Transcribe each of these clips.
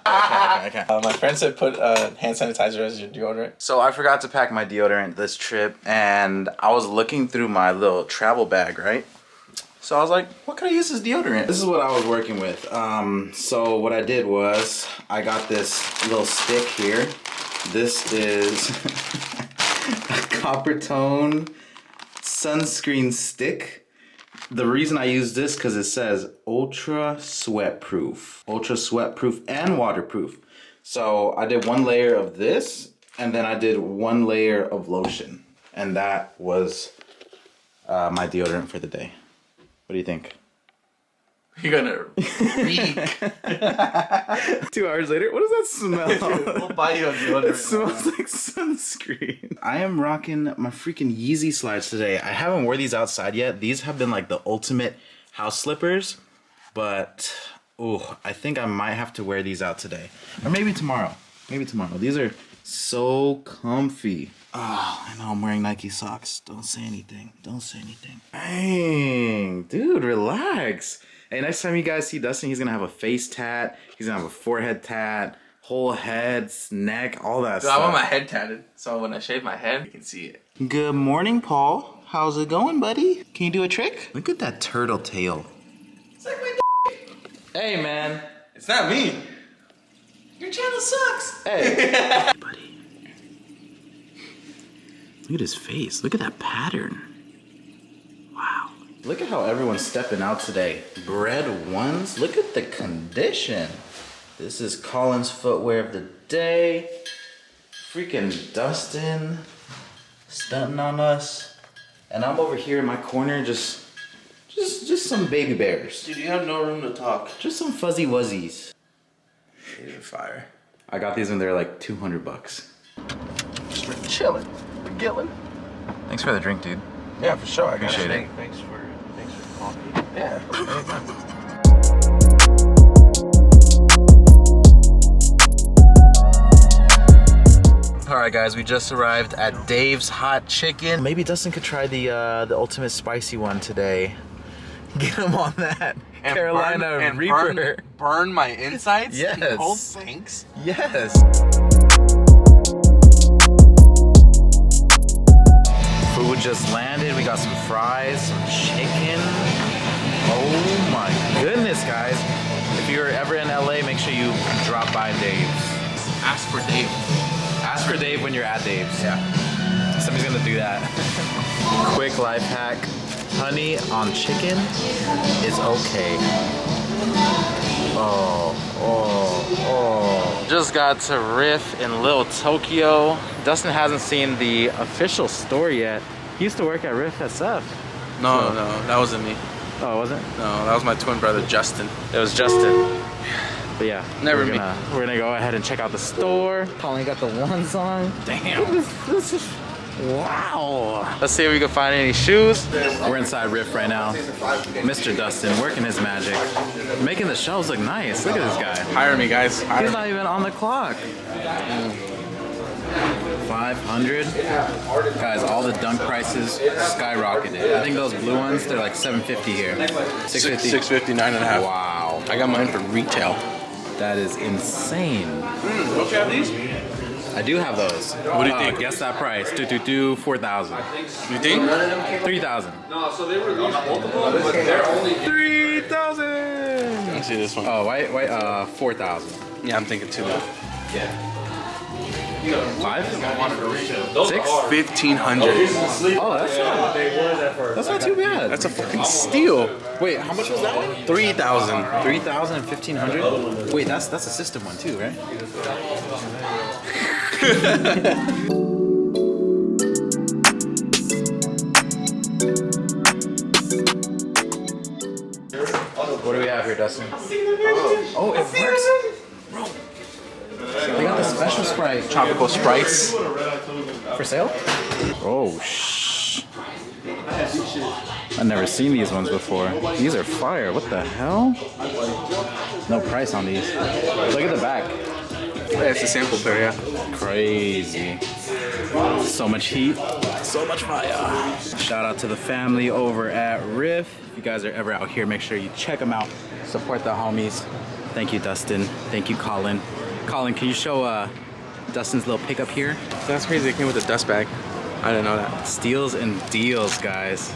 I can't. My friend said put hand sanitizer as your deodorant. So I forgot to pack my deodorant this trip, and I was looking through my little travel bag, right? So I was like, what can I use as deodorant? This is what I was working with. So what I did was, I got this little stick here. This is a copper tone sunscreen stick. The reason I use this because it says ultra sweat proof and waterproof. So I did one layer of this, and then I did one layer of lotion, and that was my deodorant for the day. What do you think? You're gonna reek. 2 hours later, what does that smell? We'll buy you a deodorant. It smells like sunscreen. I am rocking my freaking Yeezy slides today. I haven't wore these outside yet. These have been like the ultimate house slippers, but I think I might have to wear these out today. Or maybe tomorrow. Maybe tomorrow. These are so comfy. Oh, I know I'm wearing Nike socks. Don't say anything. Don't say anything. Dang, dude, relax. Hey, next time you guys see Dustin, he's gonna have a face tat. He's gonna have a forehead tat, whole head, neck, all that stuff. I want my head tatted, so when I shave my head, you can see it. Good morning, Paul. How's it going, buddy? Can you do a trick? Look at that turtle tail. It's like my Hey, man. It's not me. Your channel sucks. Hey. Buddy. Look at his face. Look at that pattern. Wow. Look at how everyone's stepping out today. Bread ones. Look at the condition. This is Colin's footwear of the day. Freaking Dustin stunting on us. And I'm over here in my corner just some baby bears. Dude, you have no room to talk. Just some fuzzy wuzzies. These are fire. I got these when they're like $200. Just for chilling. For gilling. Thanks for the drink, dude. Yeah, for sure. I appreciate it. Thanks for coffee. Yeah. Alright guys, we just arrived at Dave's Hot Chicken. Maybe Dustin could try the ultimate spicy one today. Get him on that. And Carolina Reaper. Burn my insides? Yes. Oh, thanks. Yes. Food just landed. We got some fries, some chicken. Oh my goodness, guys. If you're ever in LA, make sure you drop by Dave's. Ask for Dave. Ask for Dave when you're at Dave's. Yeah. Somebody's gonna do that. Quick life hack. Honey on chicken is okay. Oh. Just got to Riff in Little Tokyo. Dustin hasn't seen the official store yet. He used to work at Riff SF. No, that wasn't me. Oh, it wasn't? No, that was my twin brother, Justin. It was Justin. But yeah, Never we're gonna go ahead and check out the store. Colin got the ones on. Damn. This is, wow. Let's see if we can find any shoes. We're inside Riff right now. Mr. Dustin working his magic. Making the shelves look nice. Look at this guy. Hire me, guys. Hire He's me. not even on the clock. 500. Guys, all the dunk prices skyrocketed. I think those blue ones, they're like $750 here. $650. $650, 9.5. Wow. I got mine for retail. That is insane. Don't you have these? I do have those. What do you think? Guess that price. 4,000. You think? 3,000. No, so they released multiple, but they're only 3,000. Let me see this one. Oh, wait. 4,000. Yeah, I'm thinking too much. Yeah. 5? Those 6? are 1,500. Oh, that's not too bad. That's a fucking steal. Wait, how much was that one? 3,000. 3,000 and 1,500? Wait, that's a system one too, right? What do we have here, Dustin? Oh, it works. Bro. They got the special Sprite. Tropical Sprites. For sale? Oh, shh. I've never seen these ones before. These are fire. What the hell? No price on these. Look at the back. Yeah, it's a sample pair, yeah. Crazy. So much heat. So much fire. Shout out to the family over at Riff. If you guys are ever out here, make sure you check them out. Support the homies. Thank you, Dustin. Thank you, Colin. Colin, can you show Dustin's little pickup here? That's crazy. It came with a dust bag. I didn't know that. Steals and deals, guys.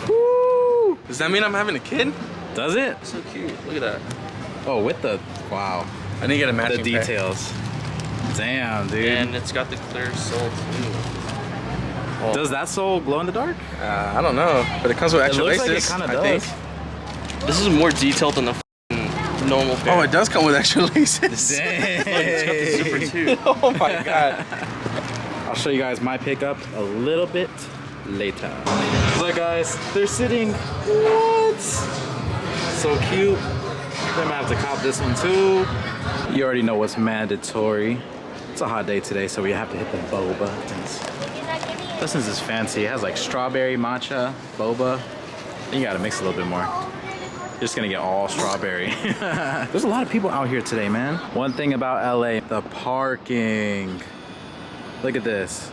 Woo! Does that mean I'm having a kid? Does it? So cute. Look at that. Oh, with the, wow. I didn't get a matching The pair. details. Damn, dude. And it's got the clear sole too. Oh. Does that sole glow in the dark? I don't know, but it comes with extra It looks laces. like it kind of I does. think. This is more detailed than the normal pair. Oh, it does come with extra laces. Dang. It's got the zipper too. Oh my god. I'll show you guys my pickup a little bit later. Look, guys, they're sitting. What? So cute. Then I have to cop this one too. You already know what's mandatory. It's a hot day today, so we have to hit the boba. Dustin's is fancy. It has like strawberry, matcha, boba. Then you gotta mix a little bit more. You're just gonna get all strawberry. There's a lot of people out here today, man. One thing about LA, the parking. Look at this.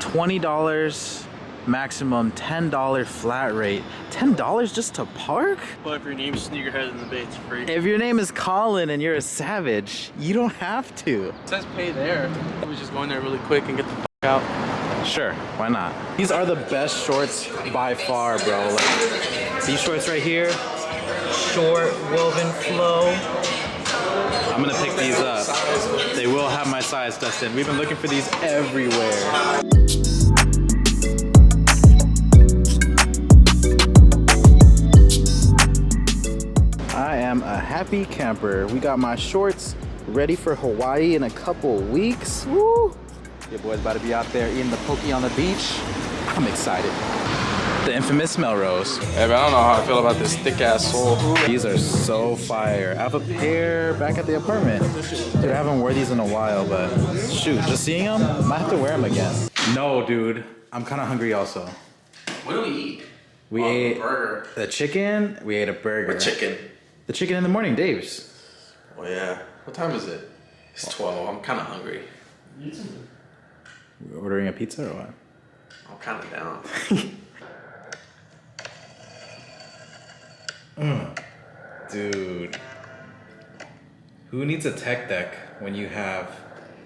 $20 maximum, $10 flat rate. $10 just to park? Well, if your name's SneakerHeadInTheBay, it's free. If your name is Colin and you're a savage, you don't have to. It says pay there. I was just going there really quick and get the out. Sure, why not? These are the best shorts by far, bro. Like, these shorts right here, short woven flow. I'm gonna pick these up. They will have my size, Dustin. We've been looking for these everywhere. I am a happy camper. We got my shorts ready for Hawaii in a couple weeks. Woo! Your boy's about to be out there eating the poke on the beach. I'm excited. The infamous Melrose. Yeah, but I don't know how I feel about this thick ass sole. These are so fire. I have a pair back at the apartment. Dude, I haven't worn these in a while, but shoot, just seeing them, might have to wear them again. No, dude, I'm kind of hungry also. What do we eat? We ate burger. the chicken, we ate a burger. What chicken? The chicken in the morning, Dave's. Oh yeah. What time is it? It's 12. I'm kind of hungry. We're ordering a pizza or what? I'm kind of down. Dude. Who needs a tech deck when you have,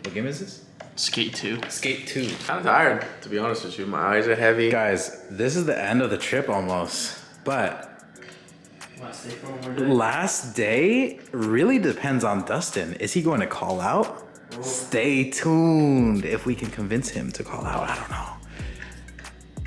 what game is this? Skate 2. Skate 2. Kind of tired, to be honest with you. My eyes are heavy. Guys, this is the end of the trip almost, but last day really depends on Dustin. Is he going to call out? Stay tuned if we can convince him to call out. I don't know.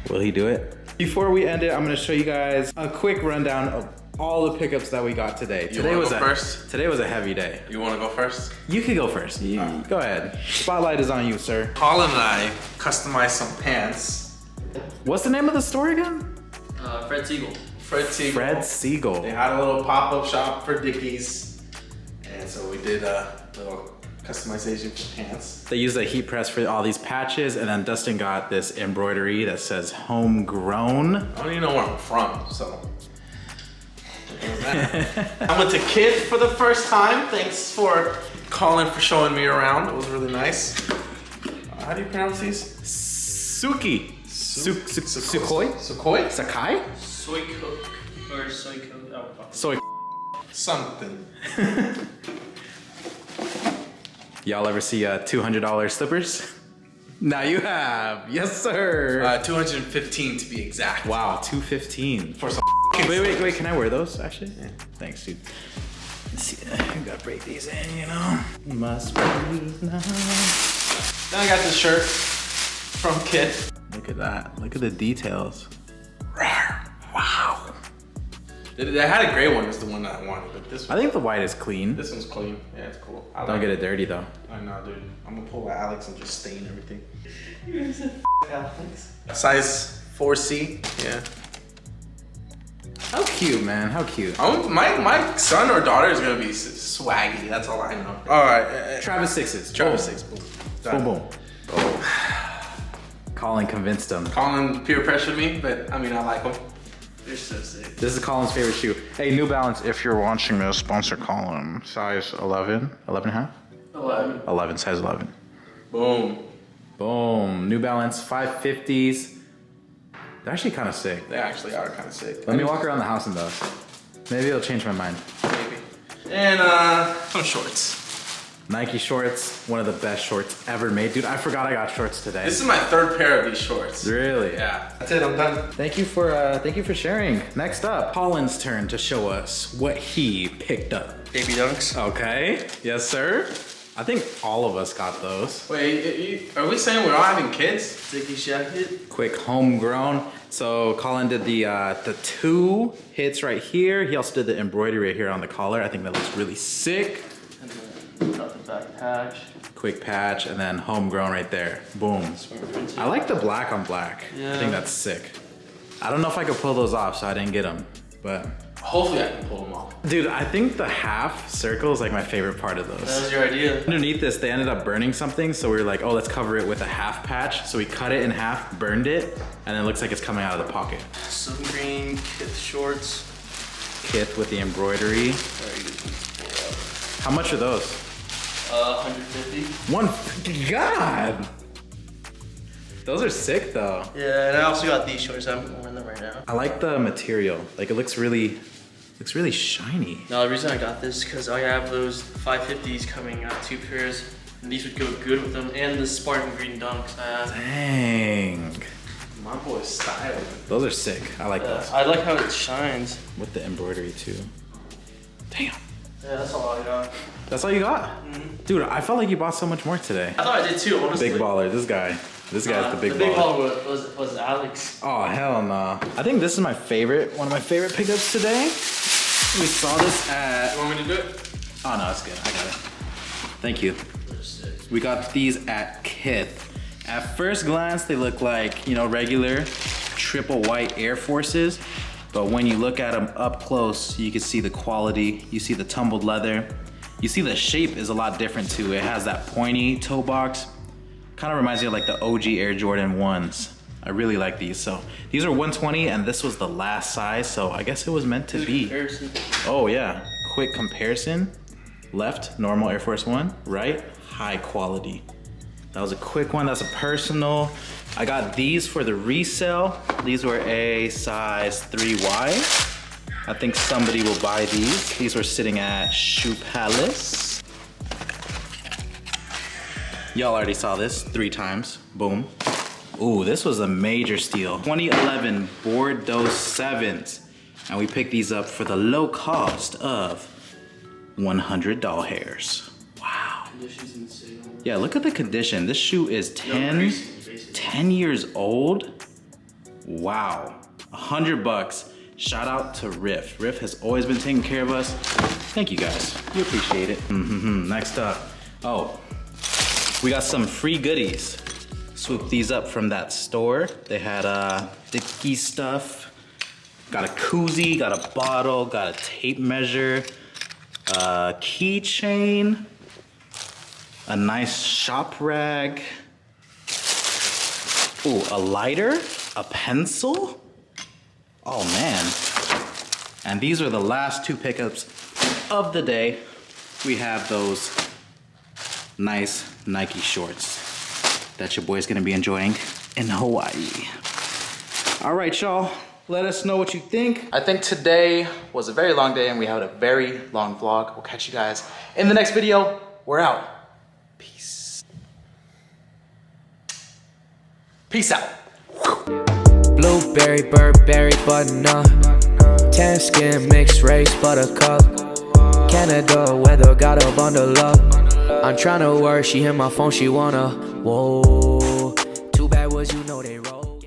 Will he do it? Before we end it, I'm going to show you guys a quick rundown of all the pickups that we got today. Today was a heavy day. You want to go first? You can go first. Go ahead. Spotlight is on you, sir. Colin and I customized some pants. What's the name of the store again? Fred Siegel. Fred Siegel. Fred Siegel. They had a little pop-up shop for Dickies. And so we did a little customization for pants. They used a heat press for all these patches, and then Dustin got this embroidery that says homegrown. I don't even know where I'm from, so. I went to Kid for the first time. Thanks for Colin for showing me around. It was really nice. How do you pronounce these? Suki. Sukhoi? Sukhoi? Sakai? Soy Coke. Or Soy Coke. Oh, fuck. Soy. Something. Y'all ever see $200 slippers? Now you have. Yes, sir. 215 to be exact. Wow, $215. For some Wait, can I wear those actually? Yeah. Thanks, dude. Let's see, I gotta break these in, you know? Must be now. Then I got this shirt from Kid. Look at that. Look at the details. Wow. They had a gray one, is the one that I wanted, but this I one, think the white is clean. this one's clean. Yeah, it's cool. I Don't like get it dirty though. I know, dude. I'm gonna pull Alex and just stain everything. You said Alex. Size 4C. Yeah. How cute, man. How cute. My son or daughter is gonna be swaggy. That's all I know. All right. Travis Sixes. Travis 6. Boom. Boom, boom. Colin convinced him. Colin peer pressured me, but I mean, I like him. They're so sick. This is Colin's favorite shoe. Hey, New Balance, if you're watching this, sponsor Colin. Size 11, 11 and a half? 11. 11, size 11. Boom. Boom. New Balance 550s. They're actually kind of sick. They actually are kind of sick. Let me walk around the house in those. Maybe it'll change my mind. Maybe. And some shorts. Nike shorts, one of the best shorts ever made. Dude, I forgot I got shorts today. This is my third pair of these shorts. Really? Yeah. That's it, I'm done. Thank you for sharing. Next up, Colin's turn to show us what he picked up. Baby dunks. Okay, yes sir. I think all of us got those. Wait, are we saying we're all having kids? Dickie jacket. Quick homegrown. So Colin did the 2 hits right here. He also did the embroidery right here on the collar. I think that looks really sick. And then got the back patch. Quick patch and then homegrown right there. Boom. I like the black on black. Yeah. I think that's sick. I don't know if I could pull those off, so I didn't get them, but. Hopefully I can pull them off. Dude, I think the half circle is like my favorite part of those. That was your idea. Underneath this, they ended up burning something, so we were like, oh, let's cover it with a half patch. So we cut it in half, burned it, and it looks like it's coming out of the pocket. Some green Kith shorts. Kith with the embroidery. How much are those? 150. 150. God! Those are sick though. Yeah, and I also got these shorts. I'm wearing them right now. I like the material. Like it looks really shiny. Now the reason I got this is because I have those 550s coming out, 2 pairs. And these would go good with them. And the Spartan green dunks I have. Dang. My boy's styling. Those are sick. I like those. I like how it shines. With the embroidery too. Damn. Yeah, that's all I got. That's all you got? Mm-hmm. Dude, I felt like you bought so much more today. I thought I did too, honestly. Big baller, this guy. This guy's the big The big baller. baller was Alex. Oh, hell no. I think this is my favorite, one of my favorite pickups today. We saw this at... You want me to do it? Oh no, it's good, I got it. Thank you. We got these at Kith. At first glance, they look like, you know, regular triple white Air Forces. But when you look at them up close, you can see the quality. You see the tumbled leather. You see the shape is a lot different too. It has that pointy toe box. Kind of reminds me of like the OG Air Jordan 1s. I really like these. So these are 120 and this was the last size. So I guess it was meant to be. Comparison. Oh yeah, quick comparison. Left, normal Air Force One. Right, high quality. That was a quick one, that's a personal. I got these for the resale. These were a size 3Y. I think somebody will buy these. These were sitting at Shoe Palace. Y'all already saw this 3 times, boom. Ooh, this was a major steal. 2011 Bordeaux 7s. And we picked these up for the low cost of $100 hairs. Wow. Condition's insane. Yeah, look at the condition. This shoe is 10 years old. Wow, $100. Shout out to Riff. Riff has always been taking care of us. Thank you guys, we appreciate it. Next up, oh, we got some free goodies. Swooped these up from that store. They had Dickie stuff. Got a koozie, got a bottle, got a tape measure, a keychain, a nice shop rag. Ooh, a lighter, a pencil. Oh man. And these are the last 2 pickups of the day. We have those nice Nike shorts that your boy's gonna be enjoying in Hawaii. All right, y'all, let us know what you think. I think today was a very long day and we had a very long vlog. We'll catch you guys in the next video. We're out. Peace. Peace out. Blueberry, Burberry, button-up. Tan skin, mixed race, buttercup. Canada weather, gotta bundle up. I'm tryna work, she hit my phone, she wanna. Whoa, too bad was you know they roll.